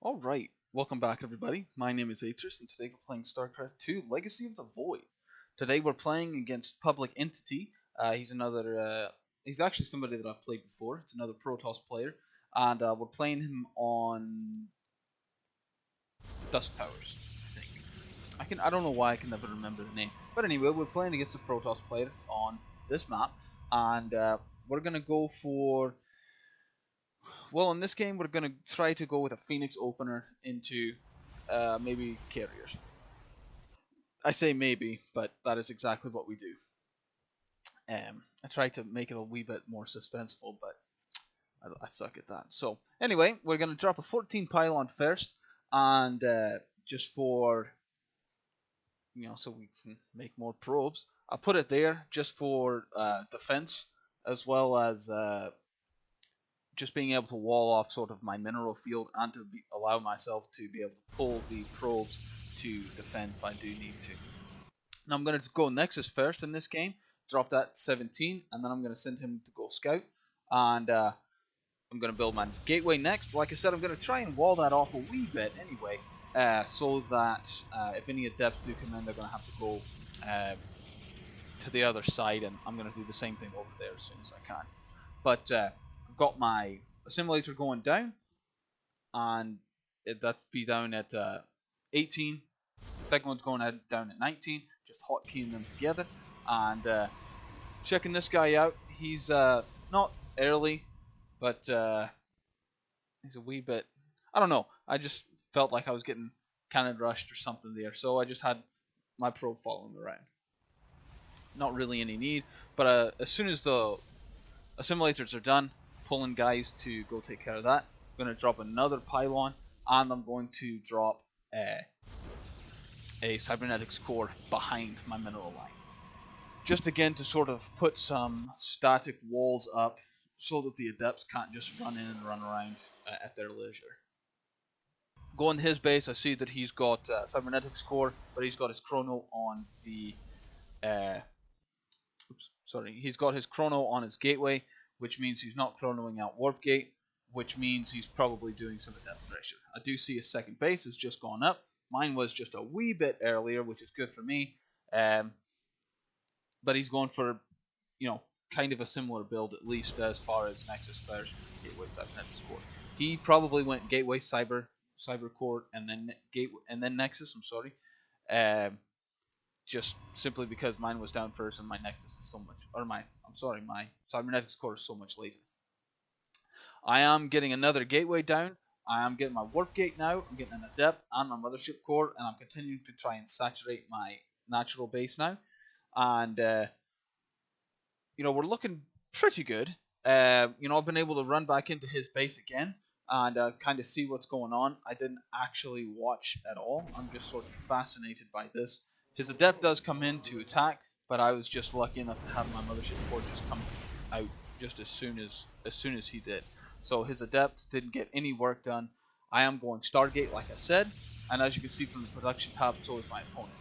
Alright, welcome back everybody. My name is Atris and today we're playing Starcraft 2 Legacy of the Void. Today we're playing against Public Entity. He's actually somebody that I've played before. It's another Protoss player. And we're playing him on Dusk Towers, I think. I don't know why I can never remember the name. But anyway, we're playing against a Protoss player on this map. And we're going to go for... Well, in this game, we're going to try to go with a Phoenix opener into maybe carriers. I say maybe, but that is exactly what we do. I tried to make it a wee bit more suspenseful, but I suck at that. So, anyway, we're going to drop a 14 pylon first, and just for, so we can make more probes. I'll put it there just for defense, as well as just being able to wall off sort of my mineral field and to allow myself to be able to pull the probes to defend if I do need to. Now I'm going to go Nexus first in this game, drop that 17, and then I'm going to send him to go Scout, and I'm going to build my Gateway next. Like I said, I'm going to try and wall that off a wee bit anyway, so that if any Adepts do come in, they're going to have to go to the other side, and I'm going to do the same thing over there as soon as I can. But I've got my assimilator going down, and that's be down at 18. Second one's going down at 19, just hotkeying them together, and checking this guy out. He's not early, but he's a wee bit, I don't know, I just felt like I was getting cannon rushed or something there, so I just had my probe following around. Not really any need, but as soon as the assimilators are done, pulling guys to go take care of that, I'm going to drop another pylon, and I'm going to drop a cybernetics core behind my mineral line. Just again to sort of put some static walls up so that the Adepts can't just run in and run around at their leisure. Going to his base, I see that he's got cybernetics core, but he's got his chrono on the he's got his chrono on his gateway, which means he's not chronoing out warp gate, which means he's probably doing some adept pressure. I do see his second base has just gone up. Mine was just a wee bit earlier, which is good for me. But he's going for, kind of a similar build, at least as far as Nexus first, Gateway Cybernetics core. He probably went Gateway Cyber core, and then Gateway, and then Nexus. I'm sorry. Just simply because mine was down first and my Nexus is so much, my Cybernetics core is so much later. I am getting another gateway down. I am getting my warp gate now. I'm getting an adept and my mothership core, and I'm continuing to try and saturate my natural base now. And we're looking pretty good. I've been able to run back into his base again and kind of see what's going on. I didn't actually watch at all. I'm just sort of fascinated by this. His adept does come in to attack, but I was just lucky enough to have my mothership core just come out just as soon as he did. So his adept didn't get any work done. I am going Stargate, like I said, and as you can see from the production tab, so is my opponent.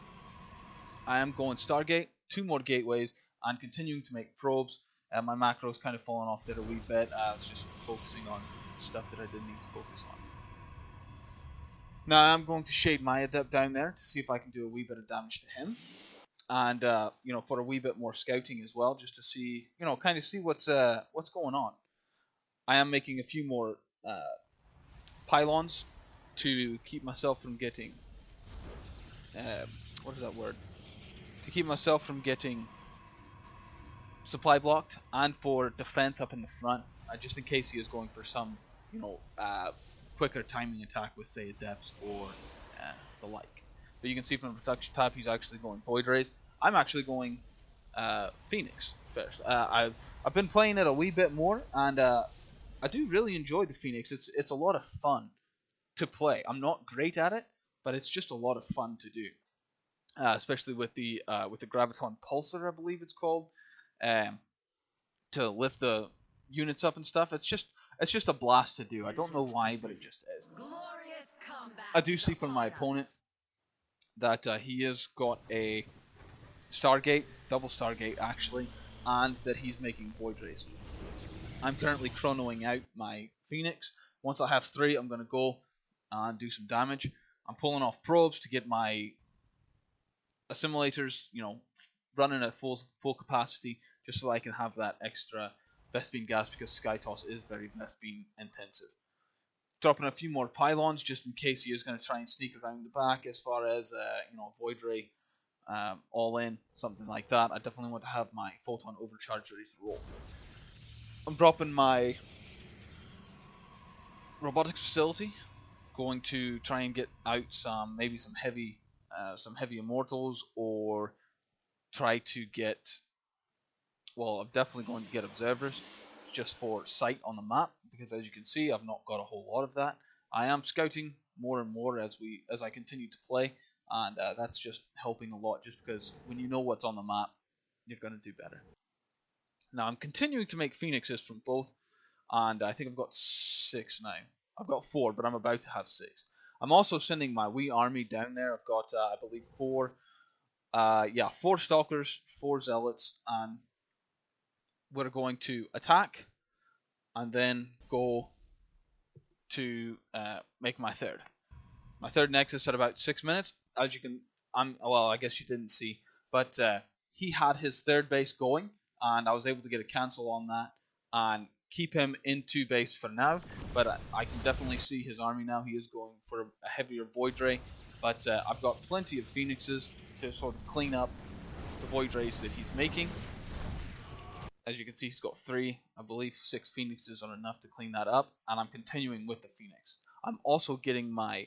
I am going Stargate, 2 more gateways, and continuing to make probes. My macro's kind of fallen off there a wee bit. I was just focusing on stuff that I didn't need to focus on. Now I'm going to shade my adept down there to see if I can do a wee bit of damage to him, and for a wee bit more scouting as well, just to see, kind of see what's going on. I am making a few more pylons to keep myself from getting what is that word? To keep myself from getting supply blocked, and for defense up in the front, just in case he is going for some, quicker timing attack with, say, Adepts or the like. But you can see from the production tab, he's actually going Void Rays. I'm actually going Phoenix first. I've been playing it a wee bit more, and I do really enjoy the Phoenix. It's a lot of fun to play. I'm not great at it, but it's just a lot of fun to do. Especially with the Graviton Pulsar, I believe it's called, to lift the units up and stuff. It's just a blast to do. I don't know why, but it just is. I do see from my opponent that he has got a Stargate, double Stargate actually, and that he's making Void Rays. I'm currently chronoing out my Phoenix. Once I have 3, I'm going to go and do some damage. I'm pulling off probes to get my assimilators, running at full capacity, just so I can have that extra Vespene gas because Skytoss is very Vespene intensive. Dropping a few more pylons just in case he is going to try and sneak around the back as far as Void Ray all in, something like that. I definitely want to have my photon overcharge ready to roll. I'm dropping my robotics facility, going to try and get out maybe some heavy immortals, or try to get, well, I'm definitely going to get observers just for sight on the map, because as you can see, I've not got a whole lot of that. I am scouting more and more as I continue to play, and that's just helping a lot, just because when you know what's on the map, you're going to do better. Now I'm continuing to make phoenixes from both, and I think I've got 6 now. I've got 4, but I'm about to have 6. I'm also sending my wee army down there. I've got, I believe, 4 stalkers, 4 zealots, and we're going to attack and then go to make my third. My third nexus at about 6 minutes. As you can, I guess you didn't see, but he had his third base going, and I was able to get a cancel on that and keep him in 2 base for now. But I can definitely see his army now. He is going for a heavier Void Ray, but I've got plenty of Phoenixes to sort of clean up the Void Rays that he's making. As you can see, he's got 3. I believe 6 Phoenixes are enough to clean that up, and I'm continuing with the Phoenix. I'm also getting my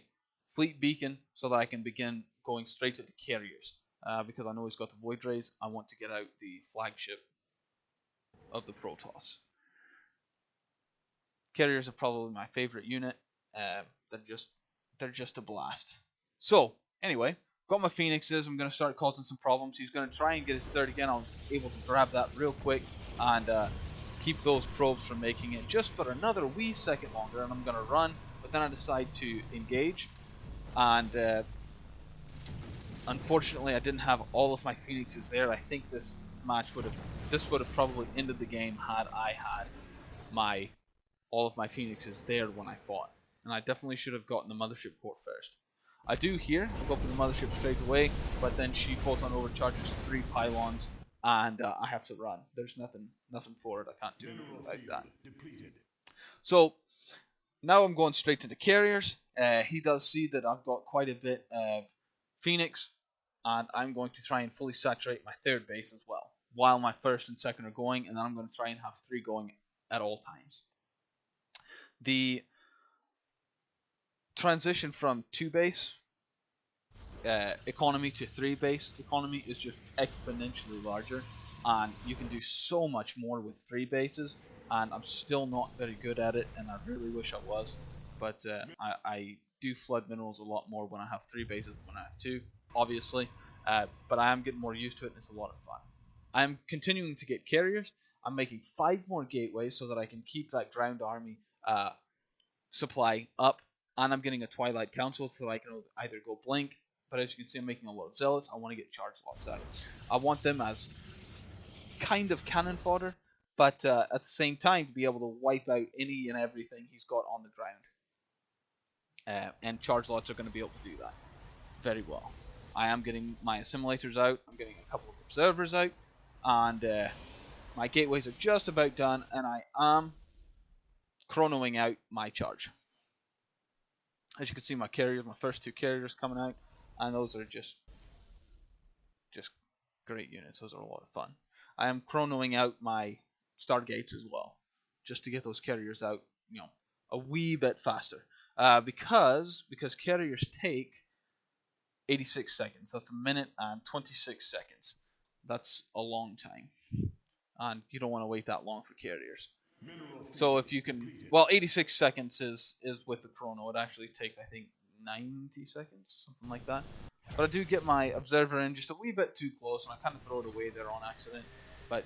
fleet beacon so that I can begin going straight to the carriers, because I know he's got the Void Rays. I want to get out the flagship of the Protoss. Carriers are probably my favorite unit. They're just a blast. So anyway, got my Phoenixes. I'm going to start causing some problems. He's going to try and get his third again. I was able to grab that real quick and keep those probes from making it just for another wee second longer, and I'm going to run, but then I decide to engage, and unfortunately I didn't have all of my Phoenixes there. I think this would have probably ended the game had I had all of my Phoenixes there when I fought, and I definitely should have gotten the mothership core first. I do here, I go for the mothership straight away, but then she photon overcharges 3 pylons, and I have to run. There's nothing for it. I can't do anything about that. So now I'm going straight to the carriers. He does see that I've got quite a bit of Phoenix, and I'm going to try and fully saturate my third base as well, while my first and second are going, and then I'm going to try and have 3 going at all times. The transition from 2 base economy to 3 base economy is just exponentially larger, and you can do so much more with 3 bases, and I'm still not very good at it, and I really wish I was, but I do flood minerals a lot more when I have 3 bases than when I have 2, obviously, but I am getting more used to it, and it's a lot of fun. I'm continuing to get carriers. I'm making 5 more gateways so that I can keep that ground army supply up, and I'm getting a Twilight Council so I can either go blink, but as you can see I'm making a lot of zealots. I want to get charge lots out. I want them as kind of cannon fodder, but at the same time to be able to wipe out any and everything he's got on the ground. And charge lots are going to be able to do that very well. I am getting my assimilators out, I'm getting a couple of observers out, and my gateways are just about done, and I am chronoing out my charge. As you can see, my carriers, my first 2 carriers coming out, and those are just great units. Those are a lot of fun. I am chronoing out my Stargates as well, just to get those carriers out, a wee bit faster. Because carriers take 86 seconds. That's a minute and 26 seconds. That's a long time, and you don't want to wait that long for carriers. So if you can, 86 seconds is with the chrono. It actually takes, I think, 90 seconds, something like that. But I do get my observer in just a wee bit too close, and I kind of throw it away there on accident. But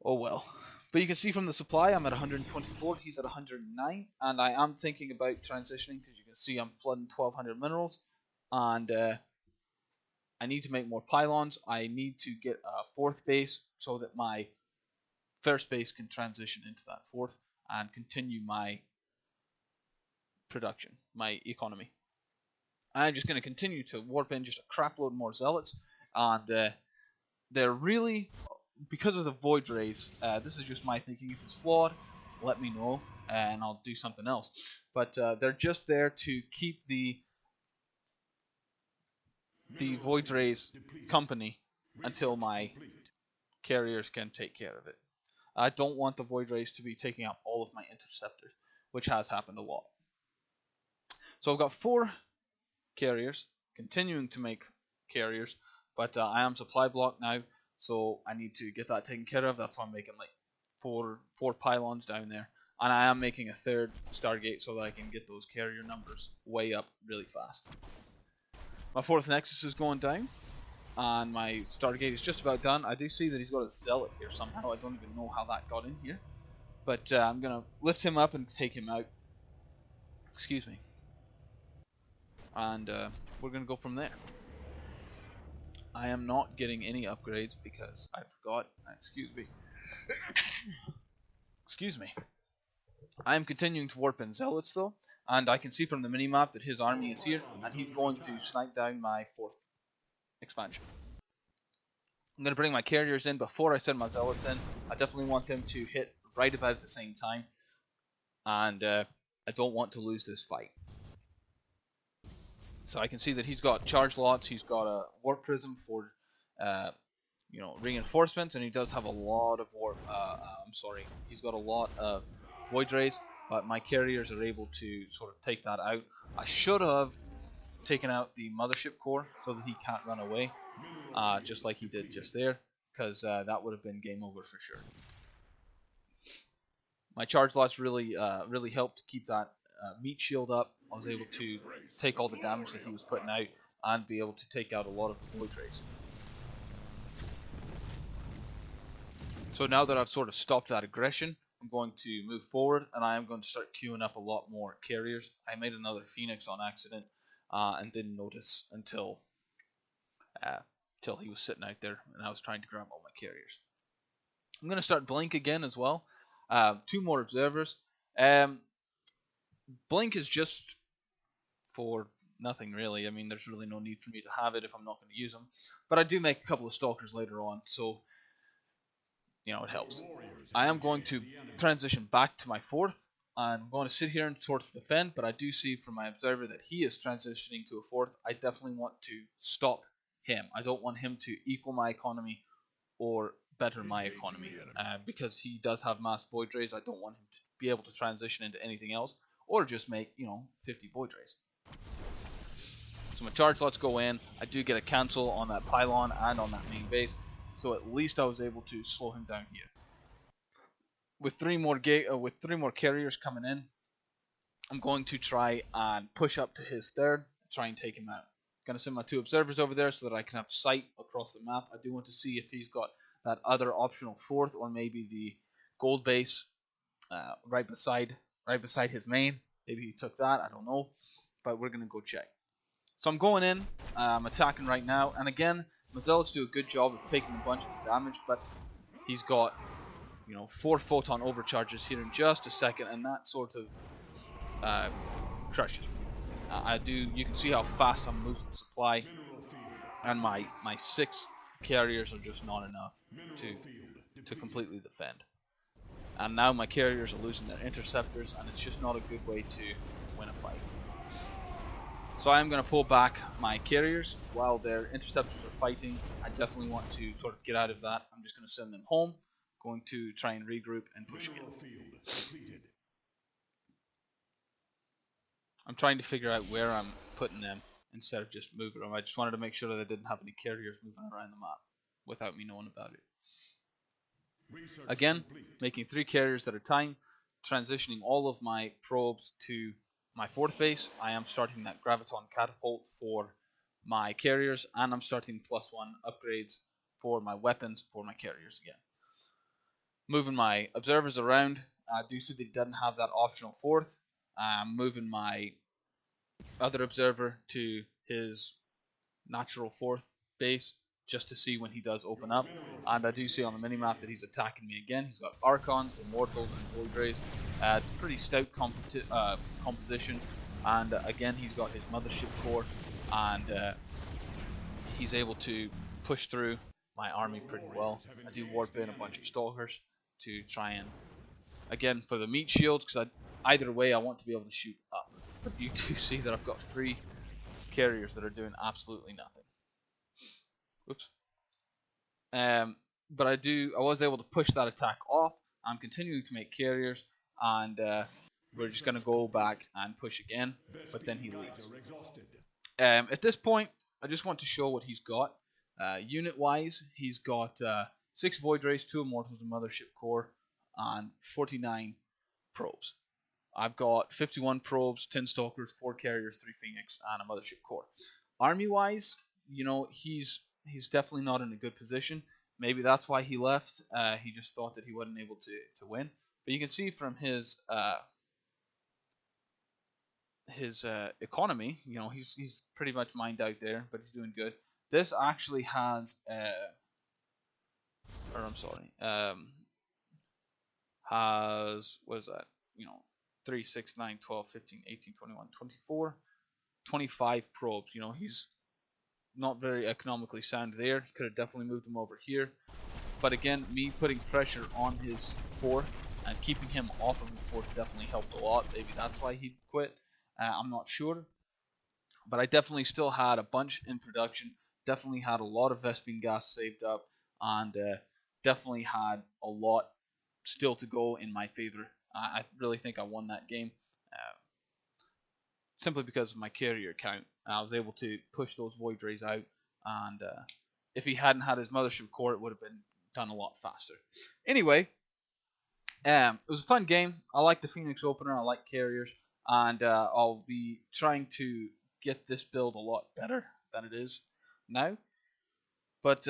oh well. But you can see from the supply, I'm at 124. He's at 109, and I am thinking about transitioning because you can see I'm flooding 1,200 minerals, and I need to make more pylons. I need to get a 4th base so that my first base can transition into that 4th and continue my production, my economy. I'm just going to continue to warp in just a crapload more zealots, and they're really, because of the void rays, this is just my thinking. If it's flawed, let me know and I'll do something else. But they're just there to keep the void rays company until my carriers can take care of it. I don't want the void rays to be taking up all of my interceptors, which has happened a lot. So I've got 4 carriers, continuing to make carriers, but I am supply blocked now, so I need to get that taken care of. That's why I'm making like four pylons down there, and I am making a 3rd Stargate so that I can get those carrier numbers way up really fast. My 4th Nexus is going down, and my Stargate is just about done. I do see that he's got a Zealot here somehow. I don't even know how that got in here, but I'm gonna lift him up and take him out. Excuse me. And we're gonna go from there. I am not getting any upgrades because I forgot. Excuse me. Excuse me. I am continuing to warp in zealots though, and I can see from the minimap that his army is here, and he's going to snipe down my 4th expansion. I'm going to bring my carriers in before I send my zealots in. I definitely want them to hit right about at the same time, and I don't want to lose this fight. So I can see that he's got charge lots, he's got a warp prism for reinforcements, and he does have a lot of he's got a lot of void rays, but my carriers are able to sort of take that out. I should have taken out the mothership core so that he can't run away, just like he did just there, because that would have been game over for sure. My charge lots really helped keep that meat shield up. I was able to take all the damage that he was putting out and be able to take out a lot of the void rays. So now that I've sort of stopped that aggression, I'm going to move forward, and I am going to start queuing up a lot more carriers. I made another Phoenix on accident and didn't notice until he was sitting out there and I was trying to grab all my carriers. I'm going to start Blink again as well. 2 more observers. Blink is just for nothing really. I mean, there's really no need for me to have it if I'm not going to use them. But I do make a couple of stalkers later on, so it helps. I am going to transition back to my 4th, and I'm going to sit here and sort of defend, but I do see from my observer that he is transitioning to a 4th. I definitely want to stop him. I don't want him to equal my economy or better my economy, because he does have mass void rays. I don't want him to be able to transition into anything else, or just make 50 void rays. So my charge lots go in. I do get a cancel on that pylon and on that main base, so at least I was able to slow him down here. With 3 more carriers coming in, I'm going to try and push up to his 3rd, try and take him out. I'm going to send my 2 observers over there so that I can have sight across the map. I do want to see if he's got that other optional 4th, or maybe the gold base right beside his main. Maybe he took that, I don't know, but we're going to go check. So I'm going in, I'm attacking right now, and again, my zealots do a good job of taking a bunch of damage, but he's got 4 photon overcharges here in just a second, and that sort of crushes me. You can see how fast I'm losing supply, and my 6 carriers are just not enough to completely defend. And now my carriers are losing their interceptors, and it's just not a good way to win a fight. So I am going to pull back my carriers while their interceptors are fighting. I definitely want to sort of get out of that. I'm just going to send them home. Going to try and regroup and push again. I'm trying to figure out where I'm putting them instead of just moving them. I just wanted to make sure that I didn't have any carriers moving around the map without me knowing about it. Again, making 3 carriers at a time, transitioning all of my probes to my 4th base. I am starting that graviton catapult for my carriers, and I'm starting +1 upgrades for my weapons for my carriers again. Moving my observers around. I do see they didn't have that optional 4th. I'm moving my other observer to his natural 4th base, just to see when he does open up. And I do see on the minimap that he's attacking me again. He's got Archons, Immortals, and Void Rays. It's a pretty stout composition. And again, he's got his Mothership Core, and he's able to push through my army pretty well. I do warp in a bunch of Stalkers to try and, again, for the meat shields, because either way I want to be able to shoot up. But you do see that I've got 3 carriers that are doing absolutely nothing. Oops. But I was able to push that attack off. I'm continuing to make carriers, and we're just going to go back and push again, but then he leaves. At this point, I just want to show what he's got. Unit-wise, he's got 6 Void Rays, 2 Immortals, a Mothership Core, and 49 probes. I've got 51 probes, 10 Stalkers, 4 Carriers, 3 Phoenix, and a Mothership Core. Army-wise, you know, he's definitely not in a good position. Maybe that's why he left. He just thought that he wasn't able to win. But you can see from his economy, you know, he's pretty much mined out there, but he's doing good. This actually has, or I'm sorry, has, what is that? You know, 3, 6, 9, 12, 15, 18, 21, 24, 25 probes. You know, he's not very economically sound there. He could have definitely moved them over here. But again, me putting pressure on his fort and keeping him off of the fort definitely helped a lot. Maybe that's why he quit. I'm not sure. But I definitely still had a bunch in production. Definitely had a lot of Vespene gas saved up. And definitely had a lot still to go in my favor. I really think I won that game. Simply because of my carrier count. I was able to push those Void Rays out. And if he hadn't had his Mothership Core, it would have been done a lot faster. Anyway, it was a fun game. I like the Phoenix opener. I like carriers, and I'll be trying to get this build a lot better than it is now. But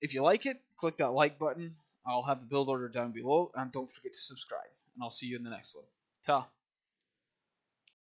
if you like it, click that like button. I'll have the build order down below, and don't forget to subscribe. And I'll see you in the next one. Ta.